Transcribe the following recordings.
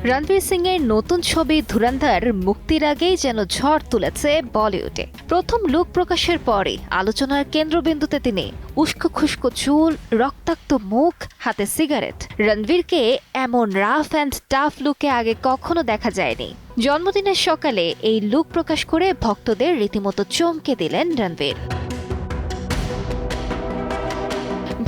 রণবীর সিং এর নতুন ছবি ধুরন্ধর মুক্তির আগেই যেন ঝড় তুলেছে বলিউডে। প্রথম লুক প্রকাশের পরে আলোচনার কেন্দ্রবিন্দুতে তিনি। উস্কো খুস্কো চুল, রক্তাক্ত মুখ, হাতে সিগারেট। রণবীরকে এমন রাফ অ্যান্ড টাফ লুকে আগে কখনো দেখা যায়নি। জন্মদিনের সকালে এই লুক প্রকাশ করে ভক্তদের রীতিমতো চমকে দিলেন রণবীর।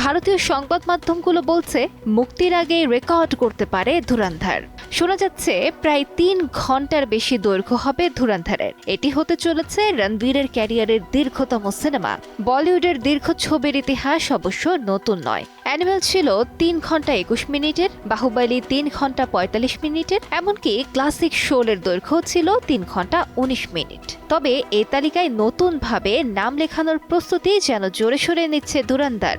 ভারতীয় সংবাদ মাধ্যমগুলো বলছে মুক্তির আগে রেকর্ড করতে পারে ধুরন্ধর। শোনা যাচ্ছে প্রায় ৩ ঘন্টার বেশি দৈর্ঘ্য হবে ধুরন্ধরের। এটি হতে চলেছে রণবীরের ক্যারিয়ারের দীর্ঘতম সিনেমা। বলিউডের দীর্ঘ ছবির ইতিহাস অবশ্য নতুন নয়। অ্যানিমেল ছিল ৩ ঘন্টা ২১ মিনিটের, বাহুবলী ৩ ঘন্টা ৪৫ মিনিটের, এমনকি ক্লাসিক শোলের দৈর্ঘ্য ছিল ৩ ঘন্টা ১৯ মিনিট। তবে এই তালিকায় নতুনভাবে নাম লেখানোর প্রস্তুতি যেন জোরে সোরে নিচ্ছে ধুরন্ধর।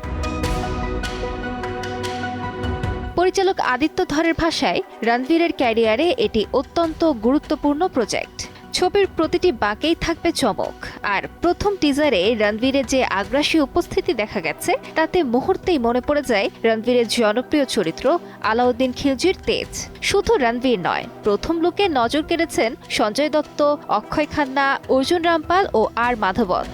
পরিচালক আদিত্য ধরের ভাষায়, রণবীরের ক্যারিয়ারে এটি অত্যন্ত গুরুত্বপূর্ণ প্রজেক্ট। ছবির প্রতিটি বাঁকেই থাকবে চমক। আর প্রথম টিজারে রণবীরের যে আগ্রাসী উপস্থিতি দেখা গেছে, তাতে মুহূর্তেই মনে পড়ে যায় রণবীরের জনপ্রিয় চরিত্র আলাউদ্দিন খিলজির তেজ। শুধু রণবীর নয়, প্রথম লুকে নজর কেড়েছেন সঞ্জয় দত্ত, অক্ষয় খান্না, অর্জুন রামপাল ও আর মাধবন।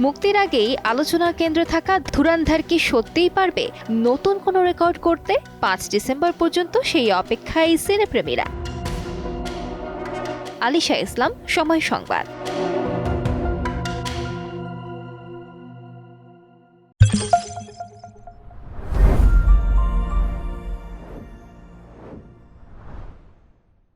মুক্তির আগেই আলোচনার কেন্দ্রে থাকা ধুরন্ধর কি সত্যিই পারবে নতুন কোনো রেকর্ড করতে? ৫ ডিসেম্বর পর্যন্ত সেই অপেক্ষায় সিনেপ্রেমীরা। আলিশা ইসলাম, সময় সংবাদ।